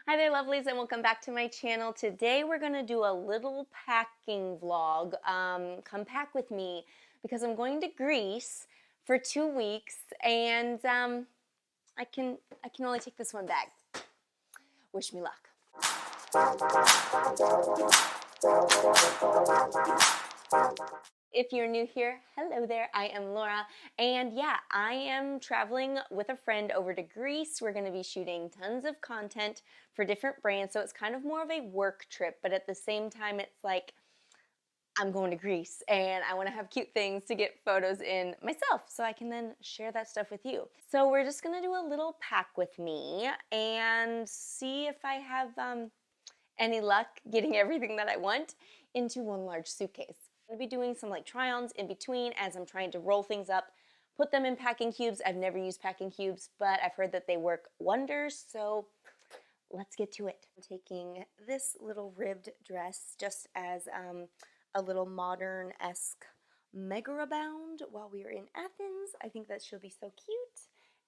Hi there, lovelies, and welcome back to my channel. Today we're going to do a little packing vlog. Come pack with me because I'm going to Greece for 2 weeks, and I can only take this one bag. Wish me luck. If you're new here, hello there, I am Laura, and yeah, I am traveling with a friend over to Greece. We're going to be shooting tons of content for different brands, so it's kind of more of a work trip, but at the same time, it's like I'm going to Greece and I want to have cute things to get photos in myself so I can then share that stuff with you. So we're just going to do a little pack with me and see if I have any luck getting everything that I want into one large suitcase. I'm going to be doing some like try-ons in between as I'm trying to roll things up, put them in packing cubes. I've never used packing cubes, but I've heard that they work wonders, so let's get to it. I'm taking this little ribbed dress just as a little modern-esque megara bound while we are in Athens. I think that she'll be so cute,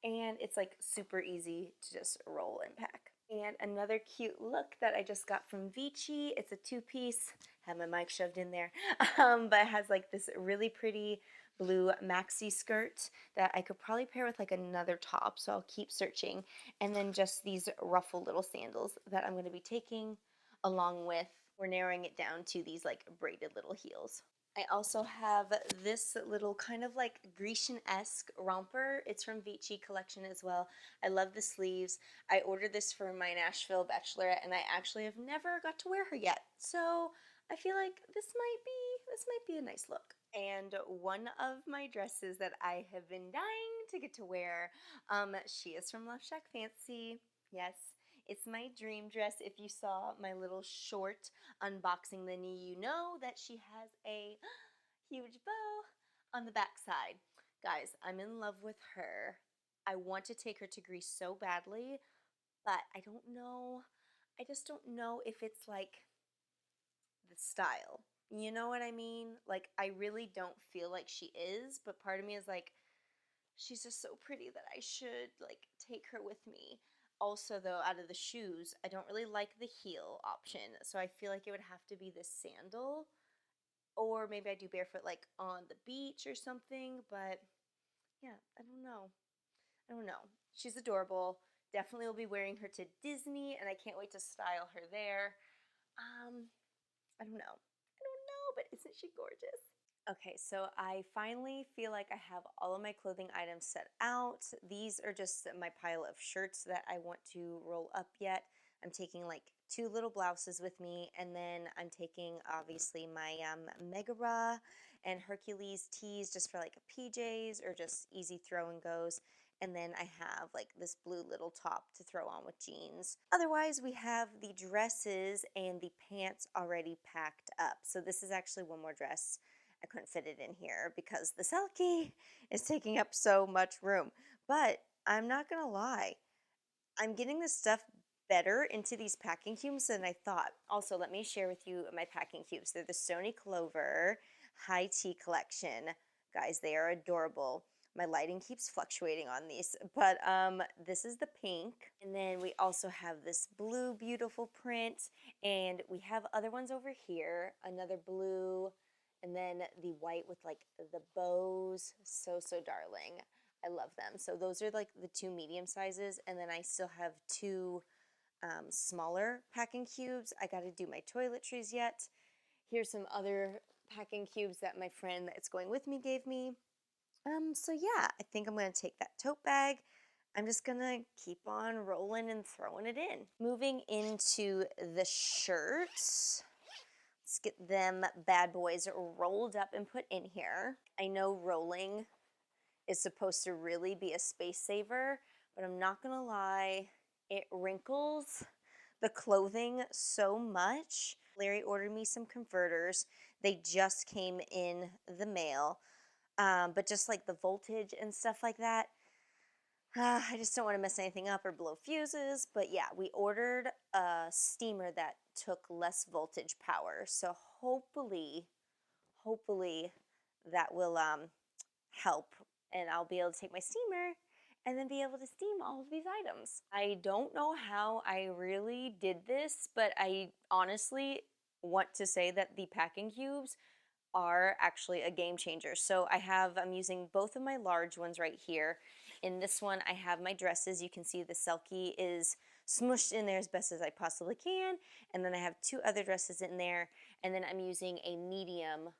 and it's like super easy to just roll and pack. And another cute look that I just got from VIDS. It's a two-piece, have my mic shoved in there, but it has like this really pretty blue maxi skirt that I could probably pair with like another top, so I'll keep searching. And then just these ruffle little sandals that I'm going to be taking along with, we're narrowing it down to these like braided little heels. I also have this little kind of like Grecian-esque romper. It's from VIDS collection as well. I love the sleeves. I ordered this for my Nashville bachelorette and I actually have never got to wear her yet. So I feel like this might be a nice look. And one of my dresses that I have been dying to get to wear, she is from Love Shack Fancy. Yes, it's my dream dress. If you saw my little short unboxing the knee, you know that she has a huge bow on the back side. Guys, I'm in love with her. I want to take her to Greece so badly, but I don't know. I just don't know if it's like the style. You know what I mean? Like, I really don't feel like she is, but part of me is like, she's just so pretty that I should like take her with me. Also, though, out of the shoes, I don't really like the heel option, so I feel like it would have to be this sandal, or maybe I do barefoot like on the beach or something, but yeah, I don't know. I don't know. She's adorable. Definitely will be wearing her to Disney, and I can't wait to style her there. I don't know. I don't know, but isn't she gorgeous? Okay, so I finally feel like I have all of my clothing items set out. These are just my pile of shirts that I want to roll up yet. I'm taking like 2 little blouses with me, and then I'm taking obviously my Megara and Hercules tees just for like PJs or just easy throw and goes. And then I have like this blue little top to throw on with jeans. Otherwise, we have the dresses and the pants already packed up. So this is actually one more dress. I couldn't fit it in here because the Selkie is taking up so much room. But I'm not going to lie, I'm getting this stuff better into these packing cubes than I thought. Also, let me share with you my packing cubes. They're the Stony Clover High Tea Collection. Guys, they are adorable. My lighting keeps fluctuating on these, but this is the pink. And then we also have this blue beautiful print, and we have other ones over here, another blue, and then the white with like the bows. So darling. I love them. So those are like the 2 medium sizes, and then I still have 2 smaller packing cubes. I got to do my toiletries yet. Here's some other packing cubes that my friend that's going with me gave me. So yeah, I think I'm going to take that tote bag. I'm just going to keep on rolling and throwing it in. Moving into the shirts. Let's get them bad boys rolled up and put in here. I know rolling is supposed to really be a space saver, but I'm not gonna lie, it wrinkles the clothing so much. Larry ordered me some converters. They just came in the mail, but just like the voltage and stuff like that, I just don't want to mess anything up or blow fuses. But yeah, we ordered a steamer that took less voltage power, so hopefully that will help, and I'll be able to take my steamer and then be able to steam all of these items. I don't know how I really did this, but I honestly want to say that the packing cubes are actually a game changer. So I'm using both of my large ones right here. In this one, I have my dresses. You can see the Selkie is smushed in there as best as I possibly can. And then I have two other dresses in there. And then I'm using a medium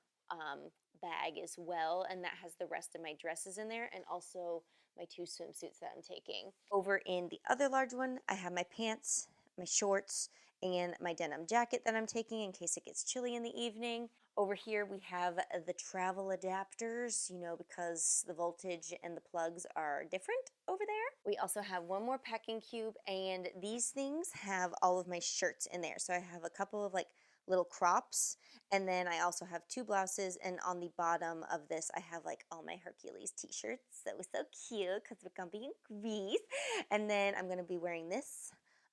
bag as well. And that has the rest of my dresses in there and also my two swimsuits that I'm taking. Over in the other large one, I have my pants, my shorts, and my denim jacket that I'm taking in case it gets chilly in the evening. Over here we have the travel adapters, because the voltage and the plugs are different over there. We also have one more packing cube, and these things have all of my shirts in there. So I have a couple of like little crops, and then I also have two blouses, and on the bottom of this I have like all my Hercules t-shirts. That was so cute because we're gonna be in Greece. And then I'm gonna be wearing this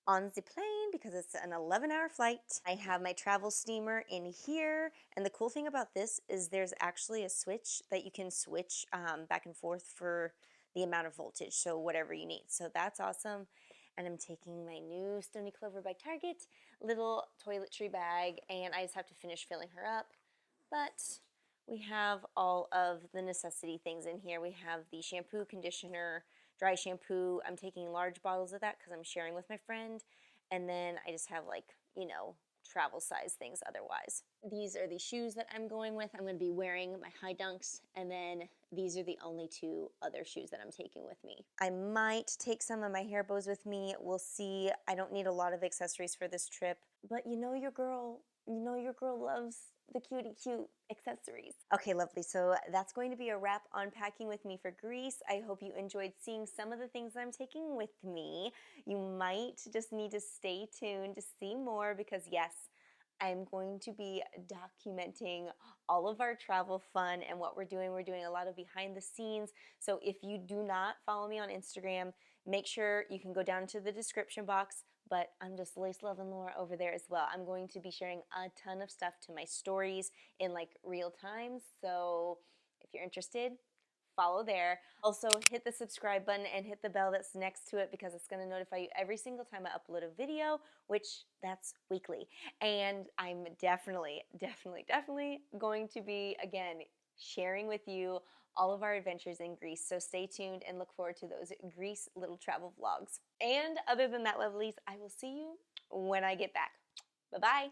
on the plane because it's an 11-hour flight. I have my travel steamer in here, and the cool thing about this is there's actually a switch that you can switch back and forth for the amount of voltage, so whatever you need. So that's awesome. And I'm taking my new Stony Clover by Target little toiletry bag, and I just have to finish filling her up. But we have all of the necessity things in here. We have the shampoo, conditioner, dry shampoo. I'm taking large bottles of that because I'm sharing with my friend. And then I just have like, travel size things otherwise. These are the shoes that I'm going with. I'm going to be wearing my high dunks, and then these are the only two other shoes that I'm taking with me. I might take some of my hair bows with me. We'll see. I don't need a lot of accessories for this trip, but your girl loves the cutie cute accessories. Okay, lovely. So that's going to be a wrap on packing with me for Greece. I hope you enjoyed seeing some of the things I'm taking with me. You might just need to stay tuned to see more because yes, I'm going to be documenting all of our travel fun and what we're doing. We're doing a lot of behind the scenes. So if you do not follow me on Instagram, make sure you can go down to the description box, but I'm just Lace Love and Laura over there as well. I'm going to be sharing a ton of stuff to my stories in like real time. So if you're interested, follow there. Also, hit the subscribe button and hit the bell that's next to it because it's going to notify you every single time I upload a video, which that's weekly. And I'm definitely going to be, again, sharing with you all of our adventures in Greece. So stay tuned and look forward to those Greece little travel vlogs. And other than that, lovelies, I will see you when I get back. Bye-bye.